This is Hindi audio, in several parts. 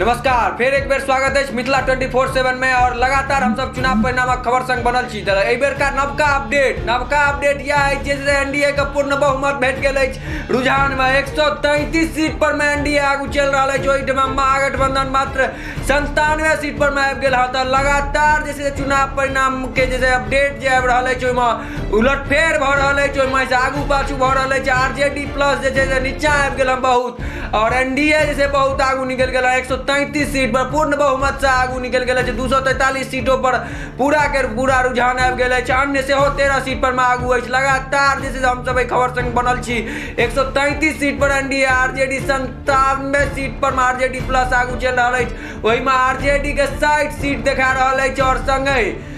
नमस्कार, फिर एक बेर स्वागत है मिथिला 24/7 में। और लगातार हम सब चुनाव परिणामक खबर संग बनल छी। एहि बेर का नवका अपडेट यह है जैसे एनडीए का पूर्ण बहुमत भेट गेल अछि। रुझान में 133 सीट पर में एनडीए आगू चल रहा है। ओहिठाम महागठबंधन मात्र 97 सीट पर में आबि गेल है। लगातार जैसे चुनाव परिणाम के जैसे अपडेट जे आबि रहा है उलटफेर भ रहा है, ओहिमे से आगू पाछू भ रहा है। आरजेडी प्लस जैसे नीचा आबि गेल बहुत, और एनडीए जैसे बहुत आगू निकल गया। 133 सीट पर पूर्ण बहुमत से आगू निकल गया। 243 सीटों पर पूरा के पूरा रुझान आबि गेल अछि। अन्य से 13 सीट पर में आगू अछि। लगातार जैसे हम सब खबर संग बनल छी। 133 सीट पर एनडीए, आरजेडी 97 सीट पर आरजेडी प्लस आगू चल रहा है। वही में आरजेडी के 60 सीट देखा रहा है, और संगे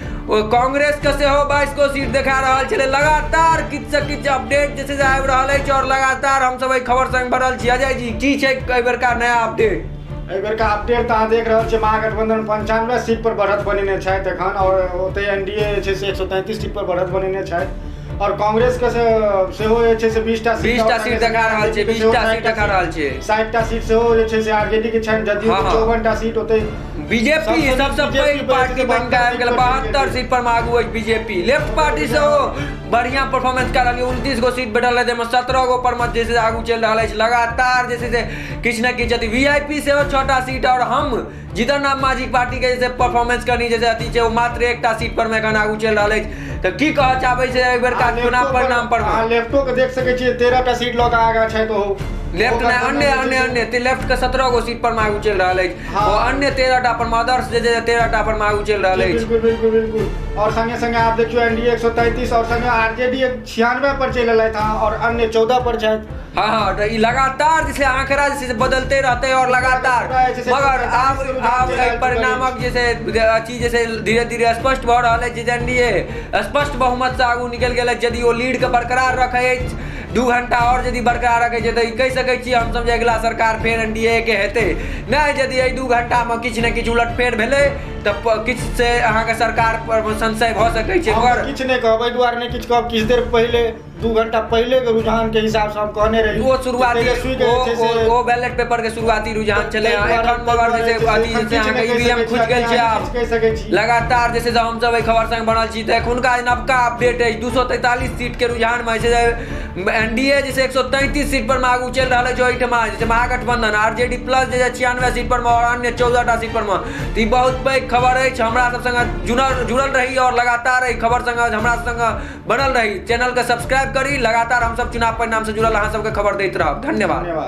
कांग्रेस के सेहो 22 को सीट देखा रहा है। लगातार किछ से किछ अपडेट जैसे आबि रहा है, और लगातार हम सब खबर संग बनल छी। अजय जी की छै एहि बेर का नया अपडेट? एहि बेर का अपडेट अहाँ देख रहल छियै, महागठबंधन 95 सीट पर बढ़त बनेने छथि एखन, और ओतै एनडीए जे छै से 133 सीट पर बढ़त बनेने छथि। और कांग्रेस के सेहो जे छै से 20टा सीट देखा रहल छै। 20टा सीट देखा रहल छै। 60टा सीट सेहो जे छै से आरजेडी के छनि, जदयू के 54टा सीट ओतै। बीजेपी सबसे पैघ पार्टी बन के आबि गेल। 72 सीट पर आगू अछि बीजेपी। लेफ्ट पार्टी से बढ़िया परफॉर्मेंस कर रही है। 29 गो सीट बैठल है, 17 गो पर मत जैसे आगू चल रहा है। लगातार जैसे किछ न किछ वीआईपी से 6टा सीट, और हम जीतन राम मांझी पार्टी के जैसे परफॉर्मेंस करनी जैसे अति छै, वो मात्र 1टा सीट पर में आगू चल रहा है। तो की कह चाहबै छै एहि बेर का चुनाव परिणाम पर? लेफ्टो के देख सकै छियै, 13टा सीट लऽ कऽ आगा छै। तो लेफ्ट ने अन्य लेफ्ट के 17 गो सीट पर आगू चल रहा है। वो अन्य 13टा पर अदर्स जे 13टा पर आगू चल रहा है। बिल्कुल। और संगे संगे आप देखियो एनडीए 133 और संगे आरजेडी 96 पर चल रहा था, और अन्य 14 पर छथि। हाँ, तो लगातार जैसे आंकड़ा जैसे बदलते रहते हैं, और लगातार मगर आप परिणामक जैसे जैसे धीरे धीरे स्पष्ट भ रहा है। जैसे एनडीए स्पष्ट बहुमत से आगू निकल गया। यदि वो लीड के बरकरार रखे 2 घंटा और यदि बरकरार रखे छै, तो कह सकै छी हम सब अगला सरकार फेर एनडीए के हेतै। नहीं यदि 2 घंटा में किछ न किछ उलटफेर भेलै तो किछ से अहाँ के सरकार पर संशय भ सकै छै। मगर किछ नहीं कहब, एहि दुआरे नहीं किछ कहब। किछ देर पहले 2 घंटा पहले के रुझान के हिसाब से हम कहने रही। वो शुरुआती वो बैलेट पेपर के शुरुआती रुझान चले। एखन मगर जैसे जैसे अहाँ के ईवीएम खुज गेल छै। आप लगातार जैसे हम सब खबर संग बनल छी, तो एखुनका नवका अपडेट है 243 सीट के रुझान में एनडीए जैसे 133 सीट पर आगू चल रहा है। ओहिठमा जैसे महागठबंधन आरजेडी प्लस जैसे 96 सीट पर और अन्य 14टा सीट पर तो बहुत पैघ खबर है। हमरा सब संग जुड़ल रही, और लगातार खबर संग हमरा संग बनल रही। चैनल के सब्सक्राइब करी। लगातार हम सब चुनाव परिणाम से जुड़ल अहाँ सबके खबर दैत रहब। धन्यवाद।